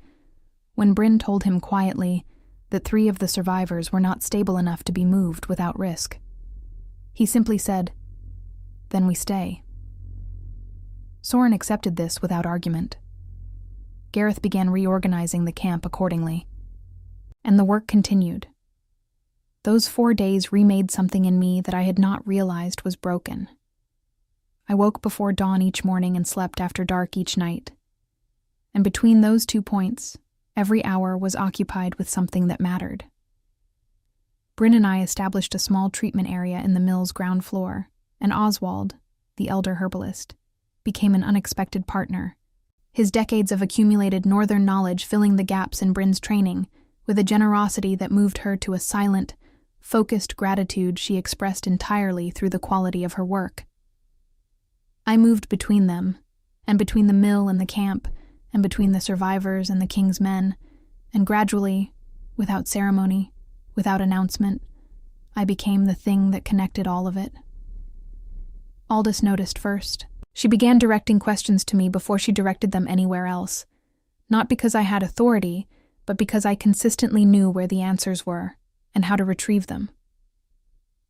when Bryn told him quietly that 3 of the survivors were not stable enough to be moved without risk. He simply said, "Then we stay." Soren accepted this without argument. Gareth began reorganizing the camp accordingly, and the work continued. Those 4 days remade something in me that I had not realized was broken. I woke before dawn each morning and slept after dark each night. And between those 2 points, every hour was occupied with something that mattered. Bryn and I established a small treatment area in the mill's ground floor, and Oswald, the elder herbalist, became an unexpected partner, his decades of accumulated northern knowledge filling the gaps in Bryn's training with a generosity that moved her to a silent, focused gratitude she expressed entirely through the quality of her work. I moved between them, and between the mill and the camp, and between the survivors and the king's men, and gradually, without ceremony, without announcement, I became the thing that connected all of it. Aldous noticed first. She began directing questions to me before she directed them anywhere else, not because I had authority, but because I consistently knew where the answers were and how to retrieve them.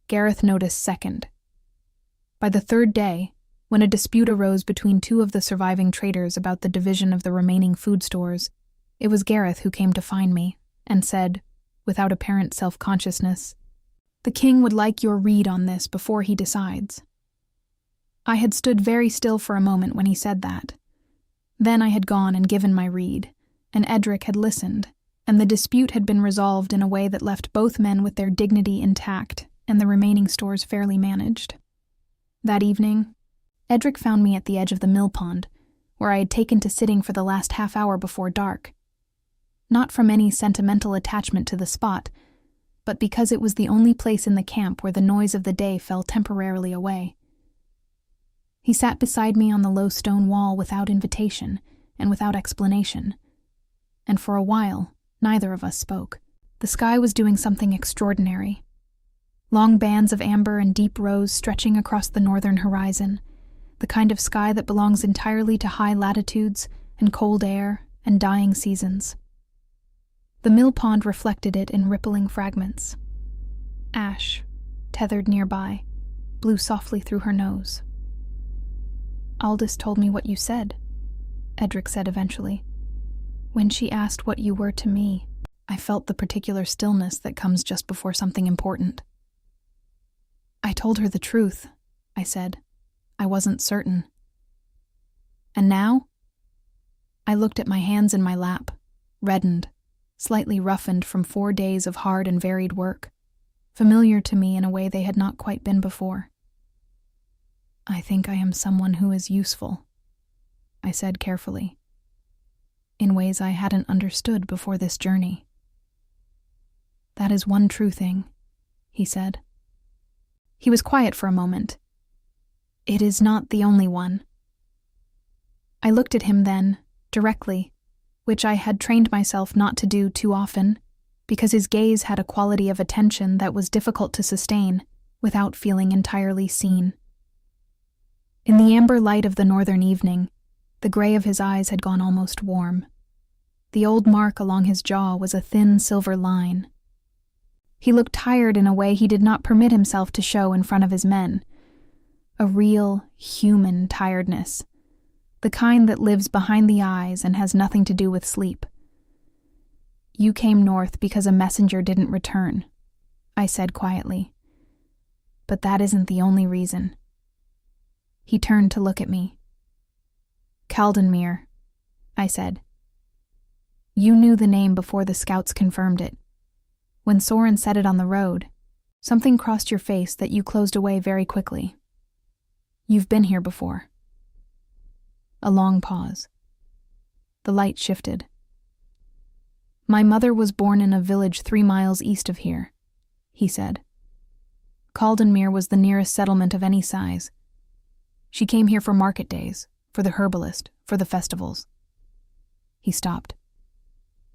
Gareth noticed second. By the 3rd day, when a dispute arose between 2 of the surviving traders about the division of the remaining food stores, it was Gareth who came to find me and said, without apparent self-consciousness, "The king would like your read on this before he decides." I had stood very still for a moment when he said that. Then I had gone and given my read, and Edric had listened, and the dispute had been resolved in a way that left both men with their dignity intact and the remaining stores fairly managed. That evening, Edric found me at the edge of the mill pond, where I had taken to sitting for the last half hour before dark. Not from any sentimental attachment to the spot, but because it was the only place in the camp where the noise of the day fell temporarily away. He sat beside me on the low stone wall without invitation and without explanation, and for a while, neither of us spoke. The sky was doing something extraordinary. Long bands of amber and deep rose stretching across the northern horizon, the kind of sky that belongs entirely to high latitudes and cold air and dying seasons. The mill pond reflected it in rippling fragments. Ash, tethered nearby, blew softly through her nose. "Aldous told me what you said," Edric said eventually. "When she asked what you were to me, I felt the particular stillness that comes just before something important." "I told her the truth," I said. "I wasn't certain." "And now?" I looked at my hands in my lap, reddened, slightly roughened from 4 days of hard and varied work, familiar to me in a way they had not quite been before. "I think I am someone who is useful," I said carefully, "in ways I hadn't understood before this journey." "That is one true thing," he said. He was quiet for a moment. "It is not the only one." I looked at him then, directly, which I had trained myself not to do too often, because his gaze had a quality of attention that was difficult to sustain without feeling entirely seen. In the amber light of the northern evening, the gray of his eyes had gone almost warm. The old mark along his jaw was a thin silver line. He looked tired in a way he did not permit himself to show in front of his men. A real, human tiredness. The kind that lives behind the eyes and has nothing to do with sleep. "You came north because a messenger didn't return," I said quietly. "But that isn't the only reason." He turned to look at me. "Caldenmere," I said. "You knew the name before the scouts confirmed it. When Soren said it on the road, something crossed your face that you closed away very quickly. You've been here before." A long pause. The light shifted. "My mother was born in a village 3 miles east of here," he said. "Caldenmere was the nearest settlement of any size. She came here for market days, for the herbalist, for the festivals." He stopped.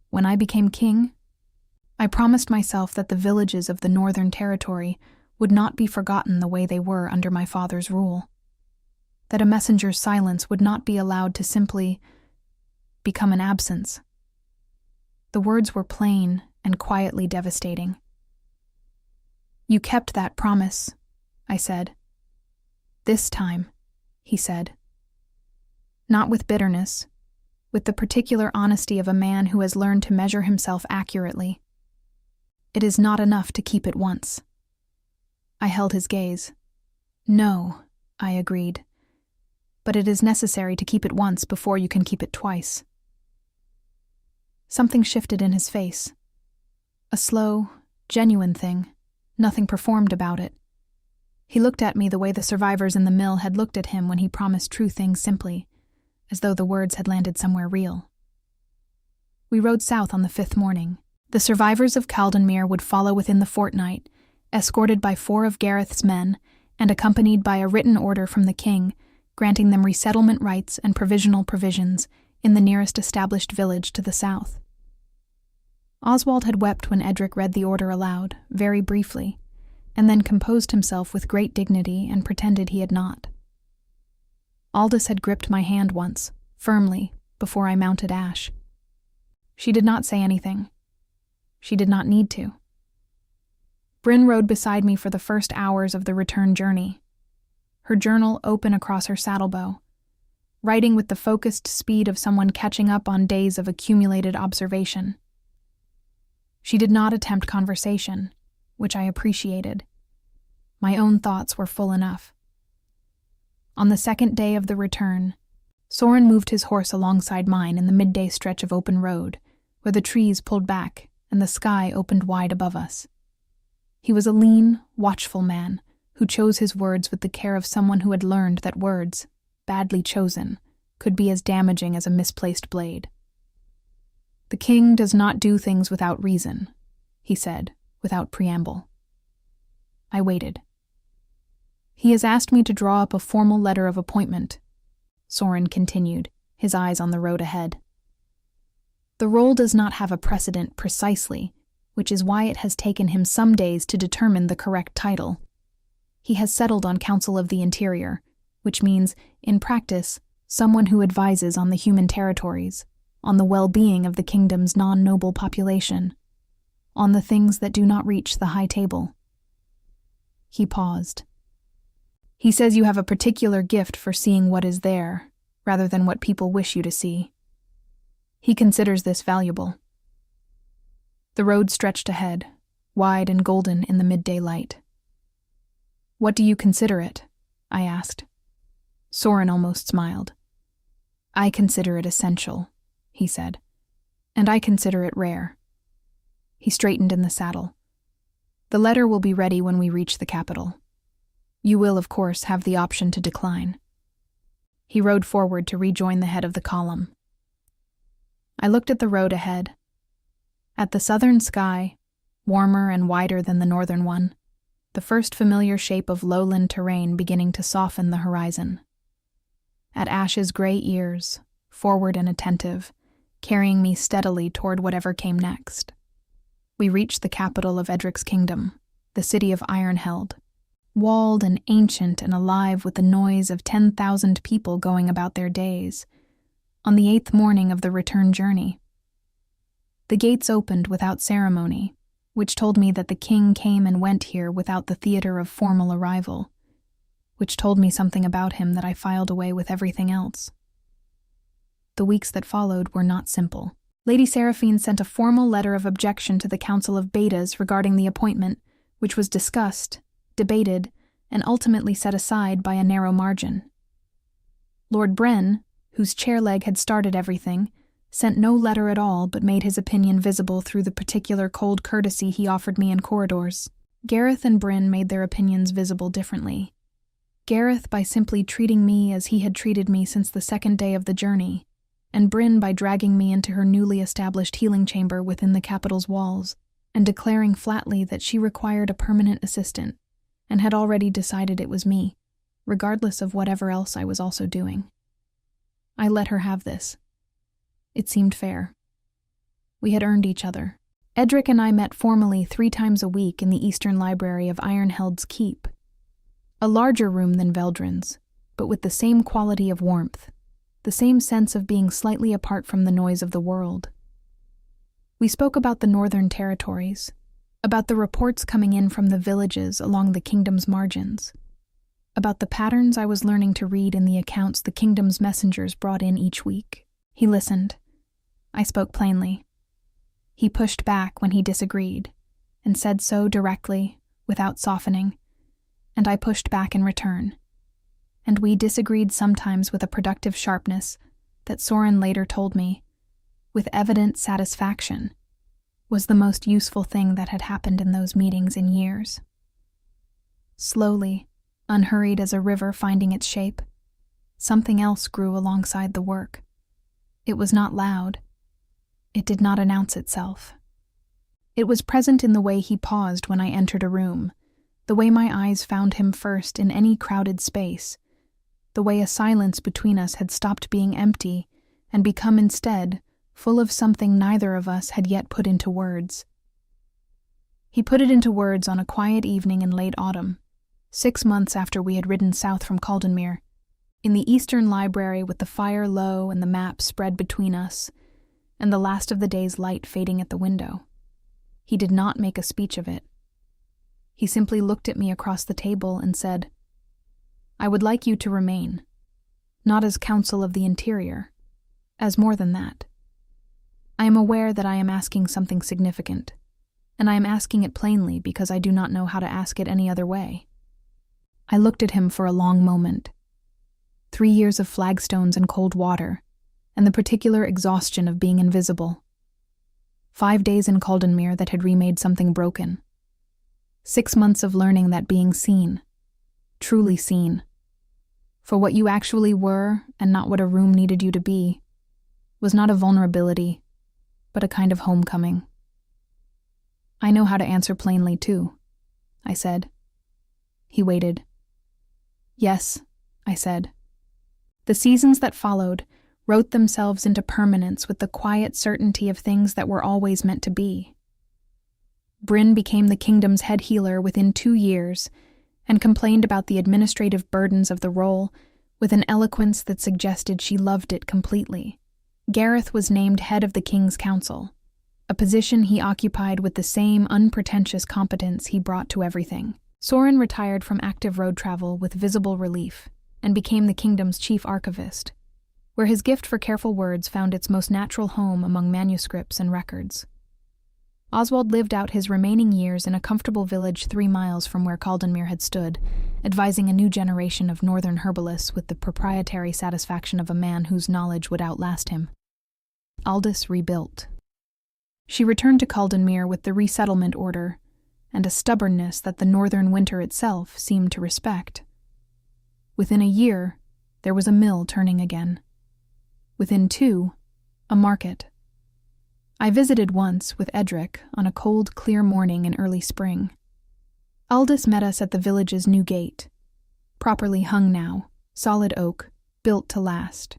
"When I became king, I promised myself that the villages of the Northern Territory would not be forgotten the way they were under my father's rule. That a messenger's silence would not be allowed to simply become an absence." The words were plain and quietly devastating. "You kept that promise," I said. "This time," he said. Not with bitterness, with the particular honesty of a man who has learned to measure himself accurately. "It is not enough to keep it once." I held his gaze. "No," I agreed. "But it is necessary to keep it once before you can keep it twice." Something shifted in his face. A slow, genuine thing, nothing performed about it. He looked at me the way the survivors in the mill had looked at him when he promised true things simply, as though the words had landed somewhere real. We rode south on the 5th morning. The survivors of Caldenmere would follow within the fortnight, escorted by 4 of Gareth's men and accompanied by a written order from the king, granting them resettlement rights and provisional provisions in the nearest established village to the south. Oswald had wept when Edric read the order aloud, very briefly, and then composed himself with great dignity and pretended he had not. Aldous had gripped my hand once, firmly, before I mounted Ash. She did not say anything. She did not need to. Bryn rode beside me for the first hours of the return journey, her journal open across her saddlebow, writing with the focused speed of someone catching up on days of accumulated observation. She did not attempt conversation, which I appreciated. My own thoughts were full enough. On the 2nd day of the return, Soren moved his horse alongside mine in the midday stretch of open road, where the trees pulled back and the sky opened wide above us. He was a lean, watchful man who chose his words with the care of someone who had learned that words, badly chosen, could be as damaging as a misplaced blade. "The king does not do things without reason," he said, without preamble. I waited. "He has asked me to draw up a formal letter of appointment," Soren continued, his eyes on the road ahead. "The role does not have a precedent precisely, which is why it has taken him some days to determine the correct title. He has settled on Council of the Interior, which means, in practice, someone who advises on the human territories, on the well-being of the kingdom's non-noble population, on the things that do not reach the high table." He paused. "He says you have a particular gift for seeing what is there, rather than what people wish you to see. He considers this valuable." The road stretched ahead, wide and golden in the midday light. "What do you consider it?" I asked. Soren almost smiled. "I consider it essential," he said, "and I consider it rare." He straightened in the saddle. "The letter will be ready when we reach the capital. You will, of course, have the option to decline." He rode forward to rejoin the head of the column. I looked at the road ahead. At the southern sky, warmer and wider than the northern one, the first familiar shape of lowland terrain beginning to soften the horizon. At Ash's gray ears, forward and attentive, carrying me steadily toward whatever came next. We reached the capital of Edric's kingdom, the city of Ironheld, walled and ancient and alive with the noise of 10,000 people going about their days, on the 8th morning of the return journey. The gates opened without ceremony, which told me that the king came and went here without the theater of formal arrival, which told me something about him that I filed away with everything else. The weeks that followed were not simple. Lady Seraphine sent a formal letter of objection to the Council of Betas regarding the appointment, which was discussed, debated, and ultimately set aside by a narrow margin. Lord Bren, whose chair leg had started everything, sent no letter at all but made his opinion visible through the particular cold courtesy he offered me in corridors. Gareth and Bryn made their opinions visible differently. Gareth by simply treating me as he had treated me since the second day of the journey, and Bryn by dragging me into her newly established healing chamber within the capital's walls, and declaring flatly that she required a permanent assistant, and had already decided it was me, regardless of whatever else I was also doing. I let her have this. It seemed fair. We had earned each other. Edric and I met formally 3 times a week in the Eastern Library of Ironheld's Keep, a larger room than Veldrin's, but with the same quality of warmth, the same sense of being slightly apart from the noise of the world. We spoke about the northern territories, about the reports coming in from the villages along the kingdom's margins, about the patterns I was learning to read in the accounts the kingdom's messengers brought in each week. He listened. I spoke plainly. He pushed back when he disagreed, and said so directly, without softening, and I pushed back in return. And we disagreed sometimes with a productive sharpness that Soren later told me, with evident satisfaction, was the most useful thing that had happened in those meetings in years. Slowly, unhurried as a river finding its shape, something else grew alongside the work. It was not loud. It did not announce itself. It was present in the way he paused when I entered a room, the way my eyes found him first in any crowded space, the way a silence between us had stopped being empty and become instead full of something neither of us had yet put into words. He put it into words on a quiet evening in late autumn, 6 months after we had ridden south from Caldenmere, in the Eastern Library with the fire low and the map spread between us, and the last of the day's light fading at the window. He did not make a speech of it. He simply looked at me across the table and said, "I would like you to remain, not as Council of the Interior, as more than that. I am aware that I am asking something significant, and I am asking it plainly because I do not know how to ask it any other way." I looked at him for a long moment. 3 years of flagstones and cold water, and the particular exhaustion of being invisible. 5 days in Caldenmere that had remade something broken. 6 months of learning that being seen, truly seen, for what you actually were and not what a room needed you to be, was not a vulnerability, but a kind of homecoming. "I know how to answer plainly, too," I said. He waited. "Yes," I said. The seasons that followed wrote themselves into permanence with the quiet certainty of things that were always meant to be. Bryn became the kingdom's head healer within 2 years and complained about the administrative burdens of the role with an eloquence that suggested she loved it completely. Gareth was named head of the King's Council, a position he occupied with the same unpretentious competence he brought to everything. Soren retired from active road travel with visible relief and became the kingdom's chief archivist, where his gift for careful words found its most natural home among manuscripts and records. Oswald lived out his remaining years in a comfortable village 3 miles from where Caldenmere had stood, advising a new generation of northern herbalists with the proprietary satisfaction of a man whose knowledge would outlast him. Aldous rebuilt. She returned to Caldenmere with the resettlement order, and a stubbornness that the northern winter itself seemed to respect. Within a year, there was a mill turning again. Within 2, a market. I visited once with Edric on a cold, clear morning in early spring. Aldous met us at the village's new gate, properly hung now, solid oak, built to last,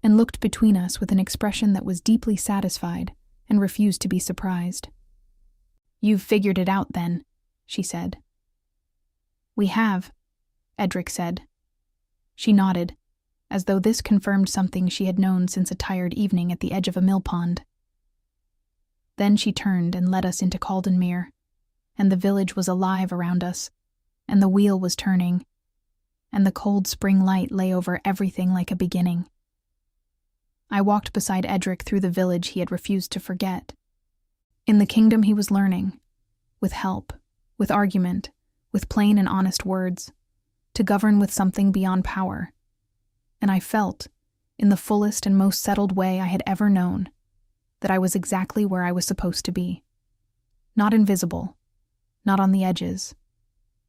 and looked between us with an expression that was deeply satisfied and refused to be surprised. "You've figured it out, then," she said. "We have," Edric said. She nodded, as though this confirmed something she had known since a tired evening at the edge of a mill pond. Then she turned and led us into Caldenmere, and the village was alive around us, and the wheel was turning, and the cold spring light lay over everything like a beginning. I walked beside Edric through the village he had refused to forget. In the kingdom he was learning, with help, with argument, with plain and honest words, to govern with something beyond power. And I felt, in the fullest and most settled way I had ever known, that I was exactly where I was supposed to be. Not invisible, not on the edges.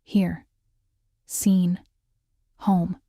Here. Seen. Home.